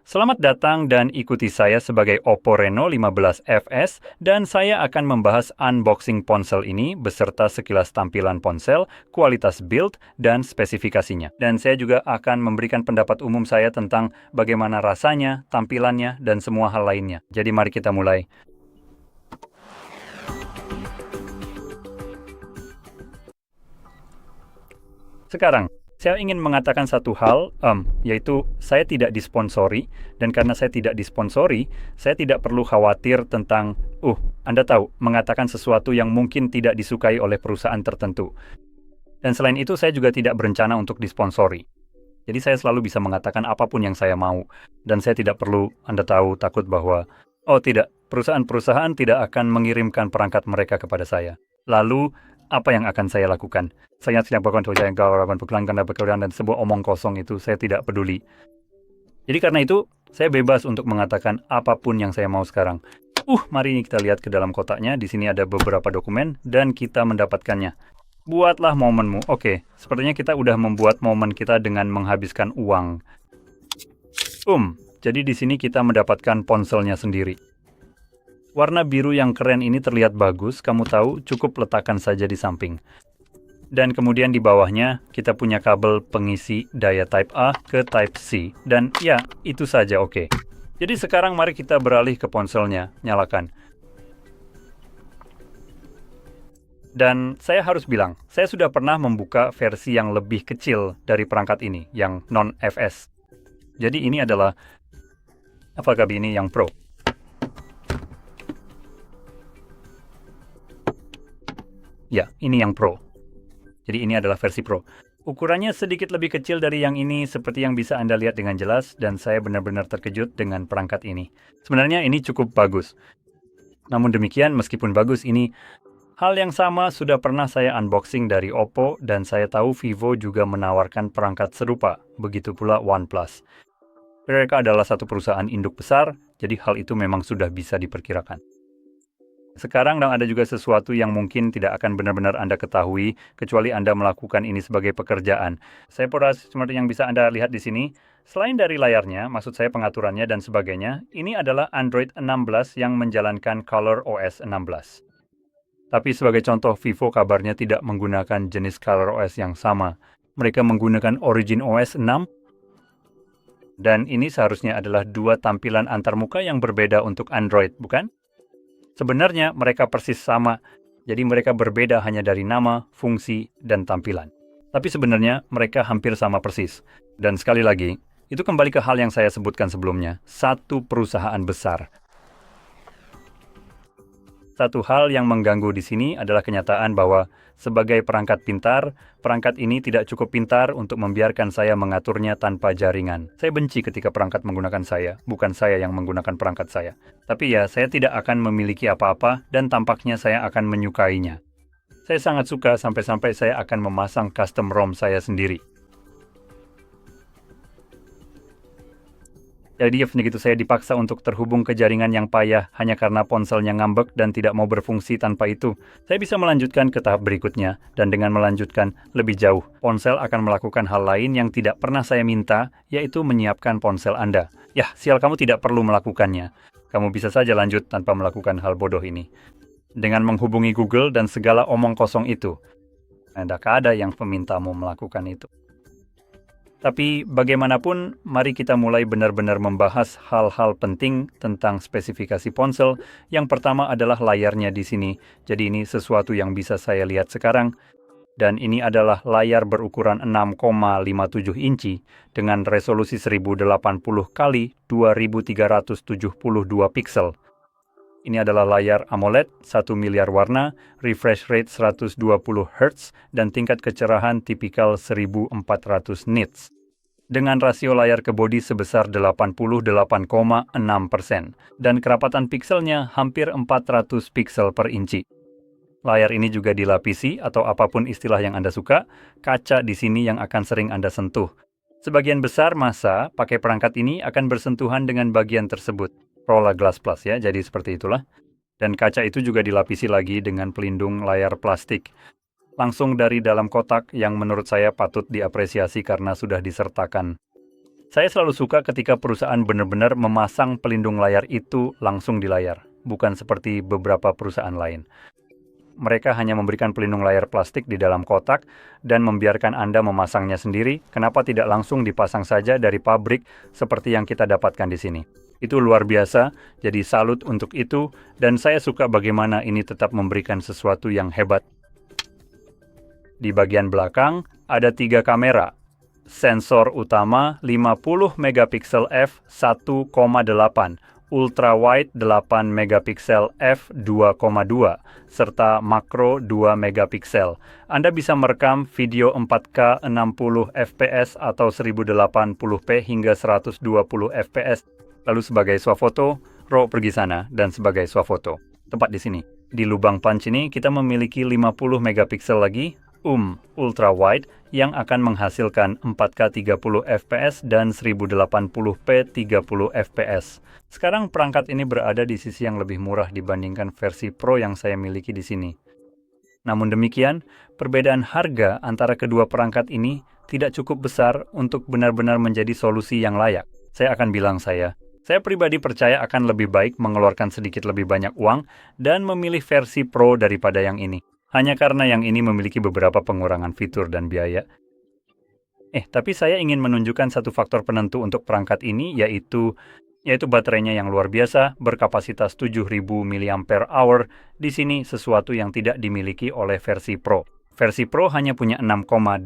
Selamat datang dan ikuti saya sebagai Oppo Reno 15 FS dan saya akan membahas unboxing ponsel ini beserta sekilas tampilan ponsel, kualitas build, dan spesifikasinya. Dan saya juga akan memberikan pendapat umum saya tentang bagaimana rasanya, tampilannya, dan semua hal lainnya. Jadi mari kita mulai. Sekarang, saya ingin mengatakan satu hal, yaitu saya tidak disponsori, dan karena saya tidak disponsori, saya tidak perlu khawatir tentang, Anda tahu, mengatakan sesuatu yang mungkin tidak disukai oleh perusahaan tertentu. Dan selain itu, saya juga tidak berencana untuk disponsori. Jadi saya selalu bisa mengatakan apapun yang saya mau, dan saya tidak perlu, Anda tahu, takut bahwa, tidak, perusahaan-perusahaan tidak akan mengirimkan perangkat mereka kepada saya. Lalu, apa yang akan saya lakukan? Saya tidak akan karena pekerjaan dan sebuah omong kosong itu saya tidak peduli. Jadi karena itu, saya bebas untuk mengatakan apapun yang saya mau sekarang. Mari kita lihat ke dalam kotaknya. Di sini ada beberapa dokumen dan kita mendapatkannya. Buatlah momenmu. Oke, sepertinya kita udah membuat momen kita dengan menghabiskan uang. Jadi di sini kita mendapatkan ponselnya sendiri. Warna biru yang keren ini terlihat bagus, kamu tahu, cukup letakkan saja di samping. Dan kemudian di bawahnya, kita punya kabel pengisi daya Type A ke Type C. Dan ya, itu saja oke. Jadi sekarang mari kita beralih ke ponselnya, nyalakan. Dan saya harus bilang, saya sudah pernah membuka versi yang lebih kecil dari perangkat ini, yang non-FS. Jadi ini adalah, apakah ini yang Pro? Ya, ini yang Pro. Jadi ini adalah versi Pro. Ukurannya sedikit lebih kecil dari yang ini seperti yang bisa Anda lihat dengan jelas dan saya benar-benar terkejut dengan perangkat ini. Sebenarnya ini cukup bagus. Namun demikian, meskipun bagus ini, hal yang sama sudah pernah saya unboxing dari Oppo dan saya tahu Vivo juga menawarkan perangkat serupa, begitu pula OnePlus. Mereka adalah satu perusahaan induk besar, jadi hal itu memang sudah bisa diperkirakan. Sekarang ada juga sesuatu yang mungkin tidak akan benar-benar Anda ketahui, kecuali Anda melakukan ini sebagai pekerjaan. Saya poras seperti yang bisa Anda lihat di sini. Selain dari layarnya, maksud saya pengaturannya dan sebagainya, ini adalah Android 16 yang menjalankan ColorOS 16. Tapi sebagai contoh, Vivo kabarnya tidak menggunakan jenis ColorOS yang sama. Mereka menggunakan OriginOS 6, dan ini seharusnya adalah dua tampilan antarmuka yang berbeda untuk Android, bukan? Sebenarnya mereka persis sama, jadi mereka berbeda hanya dari nama, fungsi, dan tampilan. Tapi sebenarnya mereka hampir sama persis. Dan sekali lagi, itu kembali ke hal yang saya sebutkan sebelumnya, satu perusahaan besar. Satu hal yang mengganggu di sini adalah kenyataan bahwa sebagai perangkat pintar, perangkat ini tidak cukup pintar untuk membiarkan saya mengaturnya tanpa jaringan. Saya benci ketika perangkat menggunakan saya, bukan saya yang menggunakan perangkat saya. Tapi ya, saya tidak akan memiliki apa-apa dan tampaknya saya akan menyukainya. Saya sangat suka sampai-sampai saya akan memasang custom ROM saya sendiri. Jadi begitu saya dipaksa untuk terhubung ke jaringan yang payah hanya karena ponselnya ngambek dan tidak mau berfungsi tanpa itu, saya bisa melanjutkan ke tahap berikutnya, dan dengan melanjutkan lebih jauh, ponsel akan melakukan hal lain yang tidak pernah saya minta, yaitu menyiapkan ponsel Anda. Yah, sial, kamu tidak perlu melakukannya. Kamu bisa saja lanjut tanpa melakukan hal bodoh ini. Dengan menghubungi Google dan segala omong kosong itu, ada yang memintamu melakukan itu. Tapi bagaimanapun, mari kita mulai benar-benar membahas hal-hal penting tentang spesifikasi ponsel. Yang pertama adalah layarnya di sini. Jadi ini sesuatu yang bisa saya lihat sekarang. Dan ini adalah layar berukuran 6,57 inci dengan resolusi 1080 x 2372 piksel. Ini adalah layar AMOLED, 1 miliar warna, refresh rate 120 Hz, dan tingkat kecerahan tipikal 1400 nits. Dengan rasio layar ke bodi sebesar 88,6%, dan kerapatan pikselnya hampir 400 piksel per inci. Layar ini juga dilapisi, atau apapun istilah yang Anda suka, kaca di sini yang akan sering Anda sentuh. Sebagian besar masa pakai perangkat ini akan bersentuhan dengan bagian tersebut. Rolla Glass Plus ya, jadi seperti itulah. Dan kaca itu juga dilapisi lagi dengan pelindung layar plastik. Langsung dari dalam kotak yang menurut saya patut diapresiasi karena sudah disertakan. Saya selalu suka ketika perusahaan benar-benar memasang pelindung layar itu langsung di layar, bukan seperti beberapa perusahaan lain. Mereka hanya memberikan pelindung layar plastik di dalam kotak dan membiarkan Anda memasangnya sendiri. Kenapa tidak langsung dipasang saja dari pabrik seperti yang kita dapatkan di sini? Itu luar biasa, jadi salut untuk itu, dan saya suka bagaimana ini tetap memberikan sesuatu yang hebat. Di bagian belakang ada 3 kamera. Sensor utama 50 megapiksel f1,8, ultra wide 8 megapiksel f2,2, serta makro 2 megapiksel. Anda bisa merekam video 4K 60 fps atau 1080p hingga 120 fps. Lalu sebagai swafoto, Ro pergi sana dan sebagai swafoto. Tepat di sini. Di lubang punch ini kita memiliki 50 megapiksel lagi, ultra wide yang akan menghasilkan 4K 30 fps dan 1080p 30 fps. Sekarang perangkat ini berada di sisi yang lebih murah dibandingkan versi Pro yang saya miliki di sini. Namun demikian, perbedaan harga antara kedua perangkat ini tidak cukup besar untuk benar-benar menjadi solusi yang layak. Saya akan bilang saya pribadi percaya akan lebih baik mengeluarkan sedikit lebih banyak uang dan memilih versi Pro daripada yang ini. Hanya karena yang ini memiliki beberapa pengurangan fitur dan biaya. Tapi saya ingin menunjukkan satu faktor penentu untuk perangkat ini, yaitu baterainya yang luar biasa, berkapasitas 7000 mAh. Di sini sesuatu yang tidak dimiliki oleh versi Pro. Versi Pro hanya punya 6,2000,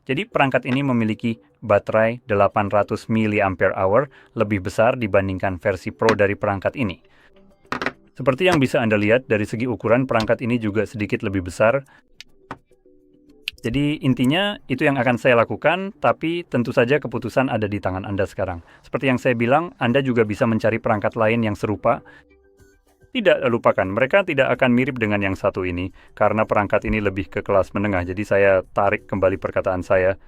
jadi perangkat ini memiliki baterai 800 mAh, lebih besar dibandingkan versi Pro dari perangkat ini. Seperti yang bisa Anda lihat dari segi ukuran, perangkat ini juga sedikit lebih besar. Jadi intinya itu yang akan saya lakukan, tapi tentu saja keputusan ada di tangan Anda sekarang. Seperti yang saya bilang, Anda juga bisa mencari perangkat lain yang serupa. Tidak lupakan, mereka tidak akan mirip dengan yang satu ini, karena perangkat ini lebih ke kelas menengah. Jadi saya tarik kembali perkataan saya.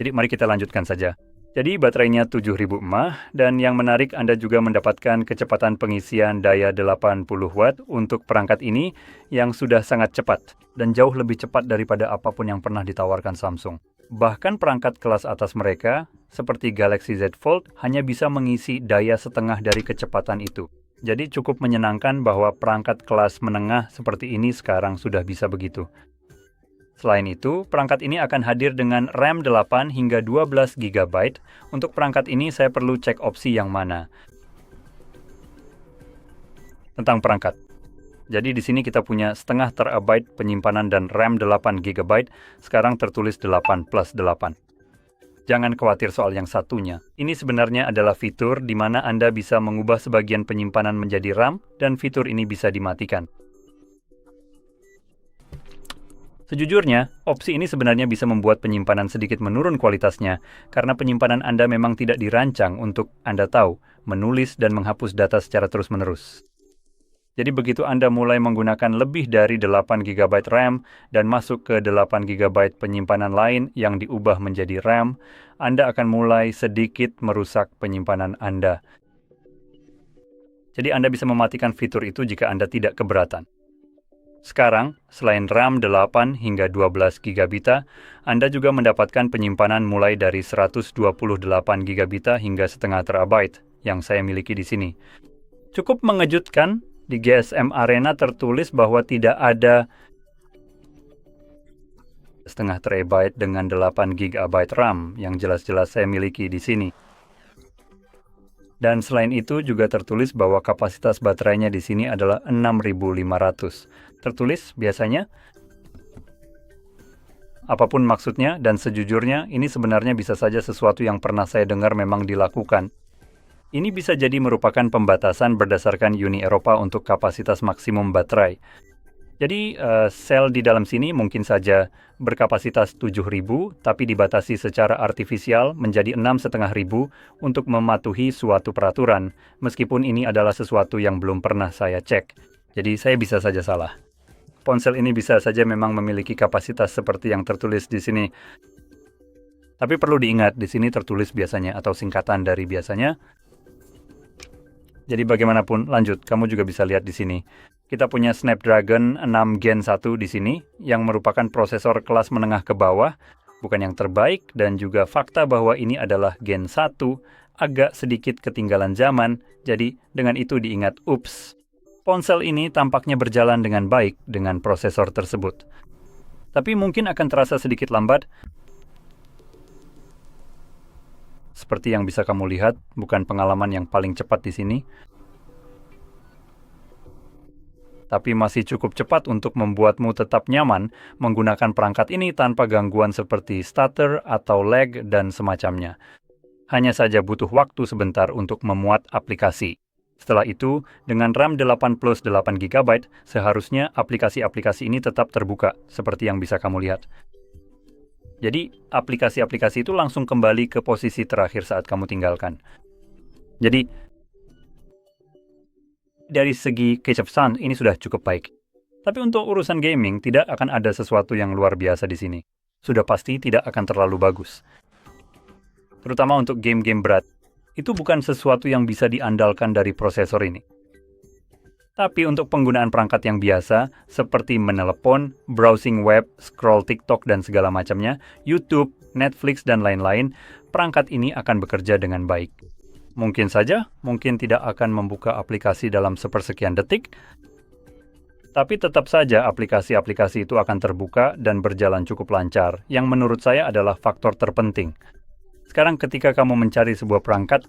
Jadi mari kita lanjutkan saja. Jadi baterainya 7000 mAh, dan yang menarik Anda juga mendapatkan kecepatan pengisian daya 80 Watt untuk perangkat ini yang sudah sangat cepat, dan jauh lebih cepat daripada apapun yang pernah ditawarkan Samsung. Bahkan perangkat kelas atas mereka, seperti Galaxy Z Fold, hanya bisa mengisi daya setengah dari kecepatan itu. Jadi cukup menyenangkan bahwa perangkat kelas menengah seperti ini sekarang sudah bisa begitu. Selain itu, perangkat ini akan hadir dengan RAM 8 hingga 12 GB. Untuk perangkat ini saya perlu cek opsi yang mana. Tentang perangkat. Jadi di sini kita punya setengah terabyte penyimpanan dan RAM 8 GB, sekarang tertulis 8 plus 8. Jangan khawatir soal yang satunya. Ini sebenarnya adalah fitur di mana Anda bisa mengubah sebagian penyimpanan menjadi RAM, dan fitur ini bisa dimatikan. Sejujurnya, opsi ini sebenarnya bisa membuat penyimpanan sedikit menurun kualitasnya, karena penyimpanan Anda memang tidak dirancang untuk Anda tahu, menulis dan menghapus data secara terus-menerus. Jadi begitu Anda mulai menggunakan lebih dari 8 GB RAM dan masuk ke 8 GB penyimpanan lain yang diubah menjadi RAM, Anda akan mulai sedikit merusak penyimpanan Anda. Jadi Anda bisa mematikan fitur itu jika Anda tidak keberatan. Sekarang, selain RAM 8 hingga 12 GB, Anda juga mendapatkan penyimpanan mulai dari 128 GB hingga setengah terabyte yang saya miliki di sini. Cukup mengejutkan, di GSM Arena tertulis bahwa tidak ada setengah terabyte dengan 8 GB RAM yang jelas-jelas saya miliki di sini. Dan selain itu juga tertulis bahwa kapasitas baterainya di sini adalah 6500. Tertulis biasanya. Apapun maksudnya dan sejujurnya ini sebenarnya bisa saja sesuatu yang pernah saya dengar memang dilakukan. Ini bisa jadi merupakan pembatasan berdasarkan Uni Eropa untuk kapasitas maksimum baterai. Jadi sel di dalam sini mungkin saja berkapasitas 7000, tapi dibatasi secara artifisial menjadi 6500 untuk mematuhi suatu peraturan, meskipun ini adalah sesuatu yang belum pernah saya cek. Jadi saya bisa saja salah. Ponsel ini bisa saja memang memiliki kapasitas seperti yang tertulis di sini. Tapi perlu diingat, di sini tertulis biasanya atau singkatan dari biasanya. Jadi bagaimanapun, lanjut, kamu juga bisa lihat di sini. Kita punya Snapdragon 6 Gen 1 di sini, yang merupakan prosesor kelas menengah ke bawah, bukan yang terbaik, dan juga fakta bahwa ini adalah Gen 1 agak sedikit ketinggalan zaman, jadi dengan itu diingat, ups, ponsel ini tampaknya berjalan dengan baik dengan prosesor tersebut. Tapi mungkin akan terasa sedikit lambat. Seperti yang bisa kamu lihat, bukan pengalaman yang paling cepat di sini, tapi masih cukup cepat untuk membuatmu tetap nyaman menggunakan perangkat ini tanpa gangguan seperti stutter atau lag dan semacamnya. Hanya saja butuh waktu sebentar untuk memuat aplikasi. Setelah itu, dengan RAM 8 plus 8 GB, seharusnya aplikasi-aplikasi ini tetap terbuka, seperti yang bisa kamu lihat. Jadi, aplikasi-aplikasi itu langsung kembali ke posisi terakhir saat kamu tinggalkan. Jadi, dari segi catch up sound, ini sudah cukup baik. Tapi untuk urusan gaming, tidak akan ada sesuatu yang luar biasa di sini. Sudah pasti tidak akan terlalu bagus. Terutama untuk game-game berat. Itu bukan sesuatu yang bisa diandalkan dari prosesor ini. Tapi untuk penggunaan perangkat yang biasa, seperti menelepon, browsing web, scroll TikTok dan segala macamnya, YouTube, Netflix, dan lain-lain, perangkat ini akan bekerja dengan baik. Mungkin saja, mungkin tidak akan membuka aplikasi dalam sepersekian detik, tapi tetap saja aplikasi-aplikasi itu akan terbuka dan berjalan cukup lancar, yang menurut saya adalah faktor terpenting. Sekarang ketika kamu mencari sebuah perangkat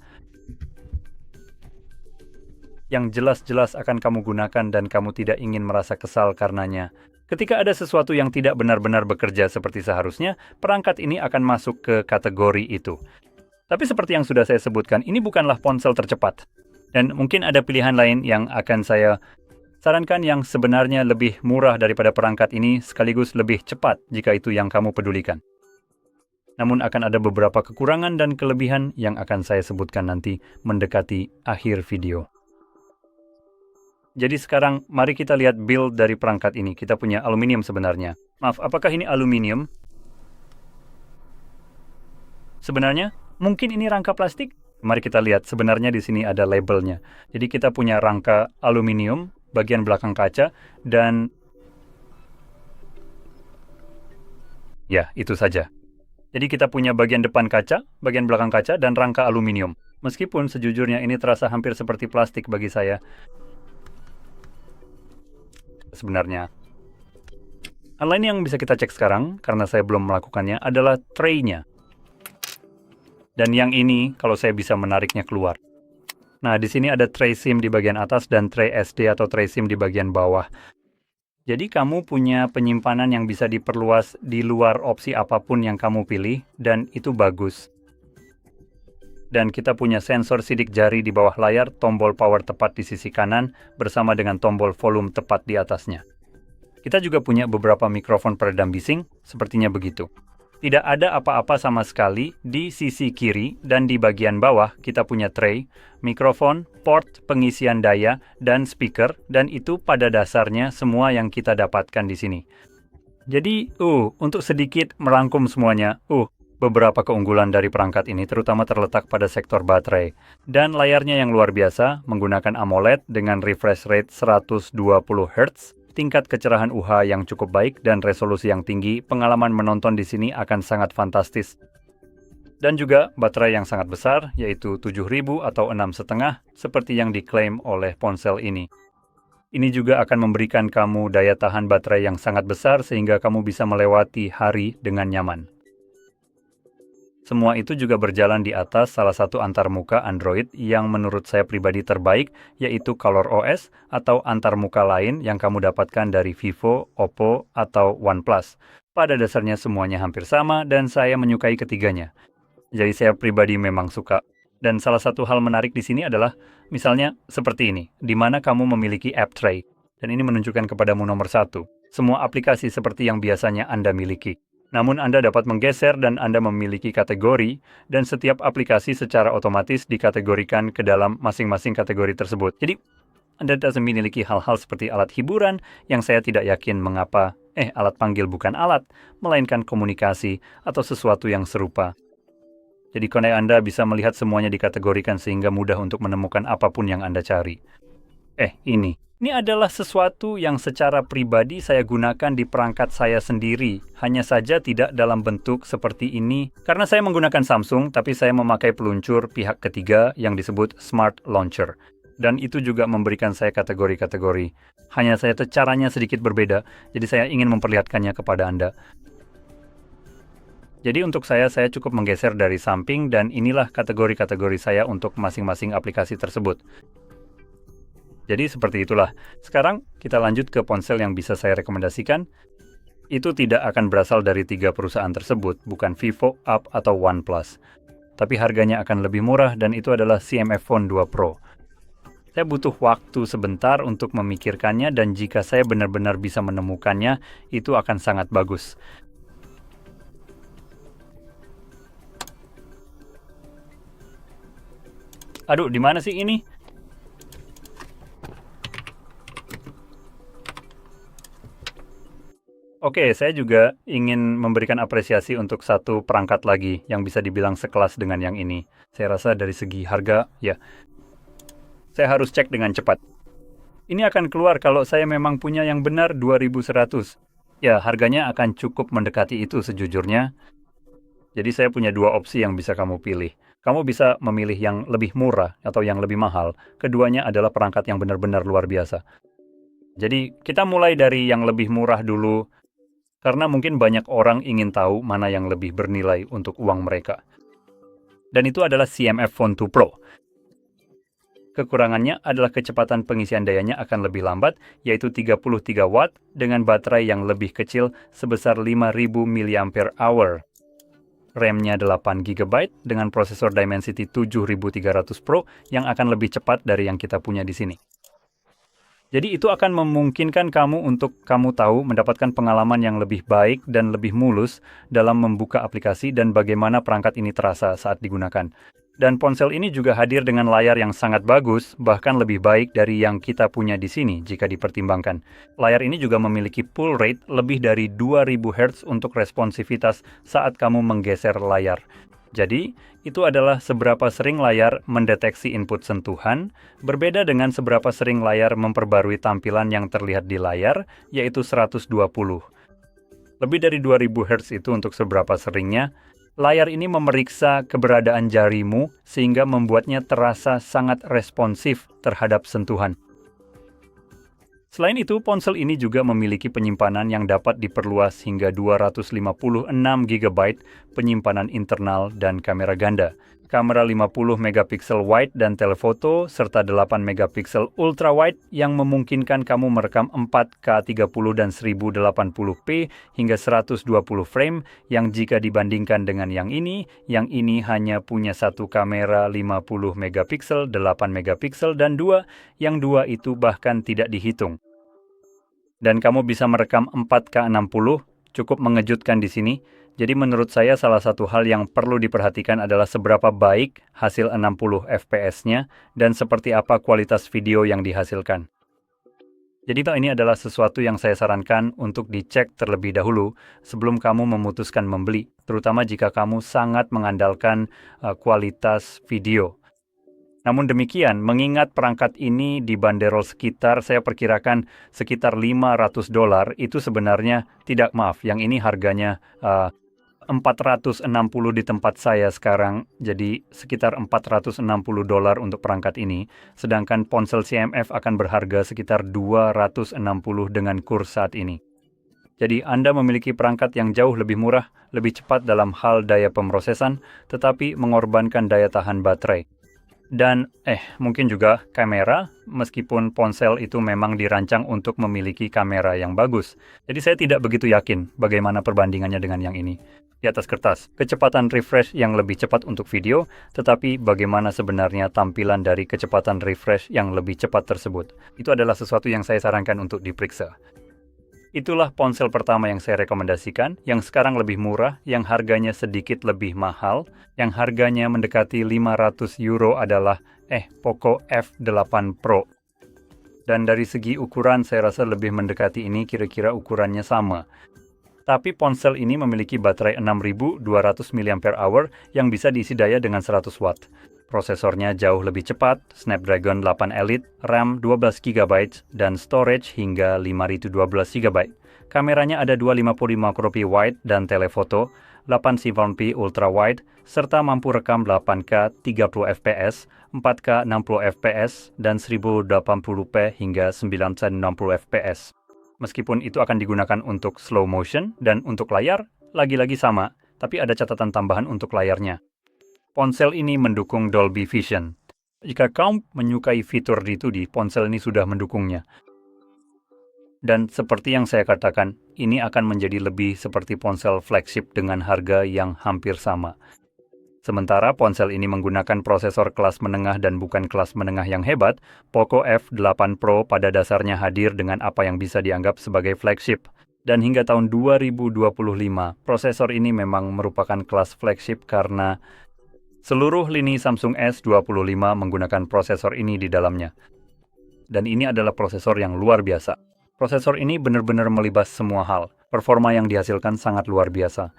yang jelas-jelas akan kamu gunakan dan kamu tidak ingin merasa kesal karenanya, ketika ada sesuatu yang tidak benar-benar bekerja seperti seharusnya, perangkat ini akan masuk ke kategori itu. Tapi seperti yang sudah saya sebutkan, ini bukanlah ponsel tercepat. Dan mungkin ada pilihan lain yang akan saya sarankan yang sebenarnya lebih murah daripada perangkat ini sekaligus lebih cepat jika itu yang kamu pedulikan. Namun akan ada beberapa kekurangan dan kelebihan yang akan saya sebutkan nanti mendekati akhir video. Jadi sekarang mari kita lihat build dari perangkat ini. Kita punya aluminium sebenarnya. Maaf, apakah ini aluminium? Sebenarnya, mungkin ini rangka plastik? Mari kita lihat, sebenarnya di sini ada labelnya. Jadi kita punya rangka aluminium, bagian belakang kaca, dan ya, itu saja. Jadi kita punya bagian depan kaca, bagian belakang kaca, dan rangka aluminium. Meskipun sejujurnya ini terasa hampir seperti plastik bagi saya. Sebenarnya. Hal lain yang bisa kita cek sekarang, karena saya belum melakukannya, adalah tray-nya. Dan yang ini, kalau saya bisa menariknya keluar. Nah, di sini ada tray SIM di bagian atas dan tray SD atau tray SIM di bagian bawah. Jadi kamu punya penyimpanan yang bisa diperluas di luar opsi apapun yang kamu pilih, dan itu bagus. Dan kita punya sensor sidik jari di bawah layar, tombol power tepat di sisi kanan, bersama dengan tombol volume tepat di atasnya. Kita juga punya beberapa mikrofon peredam bising, sepertinya begitu. Tidak ada apa-apa sama sekali di sisi kiri, dan di bagian bawah kita punya tray, mikrofon, port pengisian daya, dan speaker, dan itu pada dasarnya semua yang kita dapatkan di sini. Jadi, untuk sedikit merangkum semuanya, beberapa keunggulan dari perangkat ini terutama terletak pada sektor baterai. Dan layarnya yang luar biasa, menggunakan AMOLED dengan refresh rate 120 Hz, tingkat kecerahan UH yang cukup baik dan resolusi yang tinggi, pengalaman menonton di sini akan sangat fantastis. Dan juga baterai yang sangat besar, yaitu 7000 atau 6,5, seperti yang diklaim oleh ponsel ini. Ini juga akan memberikan kamu daya tahan baterai yang sangat besar sehingga kamu bisa melewati hari dengan nyaman. Semua itu juga berjalan di atas salah satu antarmuka Android yang menurut saya pribadi terbaik, yaitu ColorOS atau antarmuka lain yang kamu dapatkan dari Vivo, Oppo, atau OnePlus. Pada dasarnya semuanya hampir sama dan saya menyukai ketiganya. Jadi saya pribadi memang suka. Dan salah satu hal menarik di sini adalah misalnya seperti ini, di mana kamu memiliki app tray. Dan ini menunjukkan kepadamu nomor 1, semua aplikasi seperti yang biasanya Anda miliki. Namun Anda dapat menggeser dan Anda memiliki kategori, dan setiap aplikasi secara otomatis dikategorikan ke dalam masing-masing kategori tersebut. Jadi, Anda tidak memiliki hal-hal seperti alat hiburan yang saya tidak yakin mengapa, alat panggil bukan alat, melainkan komunikasi atau sesuatu yang serupa. Jadi, Anda bisa melihat semuanya dikategorikan sehingga mudah untuk menemukan apapun yang Anda cari. Ini Ini adalah sesuatu yang secara pribadi saya gunakan di perangkat saya sendiri, hanya saja tidak dalam bentuk seperti ini. Karena saya menggunakan Samsung, tapi saya memakai peluncur pihak ketiga yang disebut Smart Launcher. Dan itu juga memberikan saya kategori-kategori. Hanya saja caranya sedikit berbeda, jadi saya ingin memperlihatkannya kepada Anda. Jadi untuk saya cukup menggeser dari samping dan inilah kategori-kategori saya untuk masing-masing aplikasi tersebut. Jadi seperti itulah. Sekarang kita lanjut ke ponsel yang bisa saya rekomendasikan. Itu tidak akan berasal dari 3 perusahaan tersebut, bukan Vivo, Up, atau OnePlus. Tapi harganya akan lebih murah dan itu adalah CMF Phone 2 Pro. Saya butuh waktu sebentar untuk memikirkannya dan jika saya benar-benar bisa menemukannya, itu akan sangat bagus. Aduh, di mana sih ini? Oke, saya juga ingin memberikan apresiasi untuk satu perangkat lagi yang bisa dibilang sekelas dengan yang ini. Saya rasa dari segi harga, ya, saya harus cek dengan cepat. Ini akan keluar kalau saya memang punya yang benar 2100. Ya, harganya akan cukup mendekati itu sejujurnya. Jadi saya punya 2 opsi yang bisa kamu pilih. Kamu bisa memilih yang lebih murah atau yang lebih mahal. Keduanya adalah perangkat yang benar-benar luar biasa. Jadi kita mulai dari yang lebih murah dulu, karena mungkin banyak orang ingin tahu mana yang lebih bernilai untuk uang mereka. Dan itu adalah CMF Phone 2 Pro. Kekurangannya adalah kecepatan pengisian dayanya akan lebih lambat, yaitu 33 watt dengan baterai yang lebih kecil sebesar 5000 mAh. RAM-nya 8 GB dengan prosesor Dimensity 7300 Pro yang akan lebih cepat dari yang kita punya di sini. Jadi itu akan memungkinkan kamu untuk kamu tahu mendapatkan pengalaman yang lebih baik dan lebih mulus dalam membuka aplikasi dan bagaimana perangkat ini terasa saat digunakan. Dan ponsel ini juga hadir dengan layar yang sangat bagus, bahkan lebih baik dari yang kita punya di sini jika dipertimbangkan. Layar ini juga memiliki pull rate lebih dari 2000 Hz untuk responsivitas saat kamu menggeser layar. Jadi, itu adalah seberapa sering layar mendeteksi input sentuhan, berbeda dengan seberapa sering layar memperbarui tampilan yang terlihat di layar, yaitu 120. Lebih dari 2000 Hz itu untuk seberapa seringnya, layar ini memeriksa keberadaan jarimu sehingga membuatnya terasa sangat responsif terhadap sentuhan. Selain itu, ponsel ini juga memiliki penyimpanan yang dapat diperluas hingga 256 GB penyimpanan internal dan kamera ganda. Kamera 50 megapiksel wide dan telefoto, serta 8 megapiksel ultra wide yang memungkinkan kamu merekam 4K 30 dan 1080p hingga 120 frame yang jika dibandingkan dengan yang ini hanya punya satu kamera 50 megapiksel, 8 megapiksel, dan 2, yang 2 itu bahkan tidak dihitung. Dan kamu bisa merekam 4K 60, cukup mengejutkan di sini. Jadi menurut saya salah satu hal yang perlu diperhatikan adalah seberapa baik hasil 60 FPS-nya dan seperti apa kualitas video yang dihasilkan. Jadi ini adalah sesuatu yang saya sarankan untuk dicek terlebih dahulu sebelum kamu memutuskan membeli, terutama jika kamu sangat mengandalkan kualitas video. Namun demikian, mengingat perangkat ini dibanderol sekitar, saya perkirakan sekitar $500, itu sebenarnya tidak, maaf, yang ini harganya 460 di tempat saya sekarang, jadi sekitar $460 untuk perangkat ini, sedangkan ponsel CMF akan berharga sekitar 260 dengan kurs saat ini. Jadi Anda memiliki perangkat yang jauh lebih murah, lebih cepat dalam hal daya pemrosesan, tetapi mengorbankan daya tahan baterai. Dan mungkin juga kamera, meskipun ponsel itu memang dirancang untuk memiliki kamera yang bagus. Jadi saya tidak begitu yakin bagaimana perbandingannya dengan yang ini. Di atas kertas, kecepatan refresh yang lebih cepat untuk video, tetapi bagaimana sebenarnya tampilan dari kecepatan refresh yang lebih cepat tersebut. Itu adalah sesuatu yang saya sarankan untuk diperiksa. Itulah ponsel pertama yang saya rekomendasikan, yang sekarang lebih murah, yang harganya sedikit lebih mahal, yang harganya mendekati €500 adalah Poco F8 Pro. Dan dari segi ukuran saya rasa lebih mendekati ini, kira-kira ukurannya sama. Tapi ponsel ini memiliki baterai 6200 mAh yang bisa diisi daya dengan 100 watt. Prosesornya jauh lebih cepat, Snapdragon 8 Elite, RAM 12GB, dan storage hingga 5012GB. Kameranya ada 255 wide dan telephoto, 8 720p ultra wide, serta mampu rekam 8K 30 fps, 4K 60 fps, dan 1080p hingga 960 fps. Meskipun itu akan digunakan untuk slow motion dan untuk layar, lagi-lagi sama, tapi ada catatan tambahan untuk layarnya. Ponsel ini mendukung Dolby Vision. Jika kamu menyukai fitur itu di ponsel ini sudah mendukungnya. Dan seperti yang saya katakan, ini akan menjadi lebih seperti ponsel flagship dengan harga yang hampir sama. Sementara ponsel ini menggunakan prosesor kelas menengah dan bukan kelas menengah yang hebat, Poco F8 Pro pada dasarnya hadir dengan apa yang bisa dianggap sebagai flagship. Dan hingga tahun 2025, prosesor ini memang merupakan kelas flagship karena seluruh lini Samsung S25 menggunakan prosesor ini di dalamnya. Dan ini adalah prosesor yang luar biasa. Prosesor ini benar-benar melibas semua hal. Performa yang dihasilkan sangat luar biasa.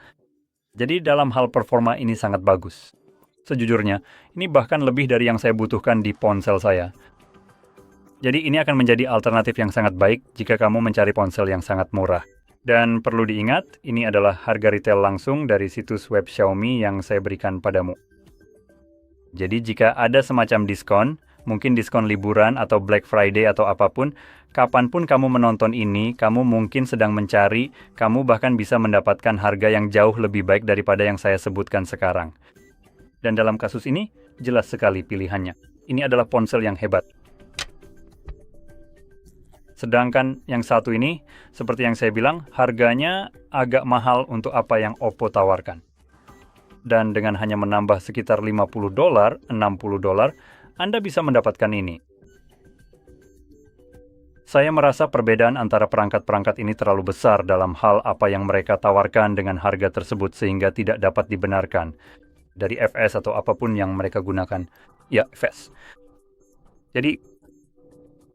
Jadi dalam hal performa ini sangat bagus. Sejujurnya, ini bahkan lebih dari yang saya butuhkan di ponsel saya. Jadi ini akan menjadi alternatif yang sangat baik jika kamu mencari ponsel yang sangat murah. Dan perlu diingat, ini adalah harga retail langsung dari situs web Xiaomi yang saya berikan padamu. Jadi jika ada semacam diskon, mungkin diskon liburan atau Black Friday atau apapun, kapanpun kamu menonton ini, kamu mungkin sedang mencari, kamu bahkan bisa mendapatkan harga yang jauh lebih baik daripada yang saya sebutkan sekarang. Dan dalam kasus ini, jelas sekali pilihannya. Ini adalah ponsel yang hebat. Sedangkan yang satu ini, seperti yang saya bilang, harganya agak mahal untuk apa yang Oppo tawarkan. Dan dengan hanya menambah sekitar $50, $60, Anda bisa mendapatkan ini. Saya merasa perbedaan antara perangkat-perangkat ini terlalu besar dalam hal apa yang mereka tawarkan dengan harga tersebut sehingga tidak dapat dibenarkan dari FS atau apapun yang mereka gunakan. Ya, FS. Jadi,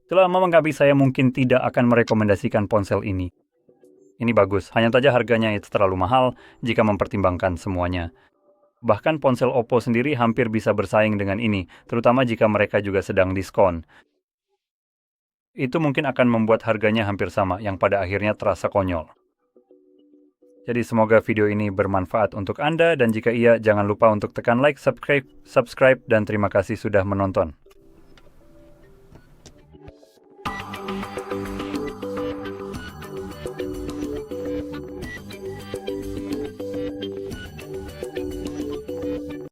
selama mengkabi saya mungkin tidak akan merekomendasikan ponsel ini. Ini bagus, hanya saja harganya itu terlalu mahal jika mempertimbangkan semuanya. Bahkan ponsel Oppo sendiri hampir bisa bersaing dengan ini, terutama jika mereka juga sedang diskon. Itu mungkin akan membuat harganya hampir sama, yang pada akhirnya terasa konyol. Jadi semoga video ini bermanfaat untuk Anda, dan jika iya, jangan lupa untuk tekan like, subscribe, dan terima kasih sudah menonton.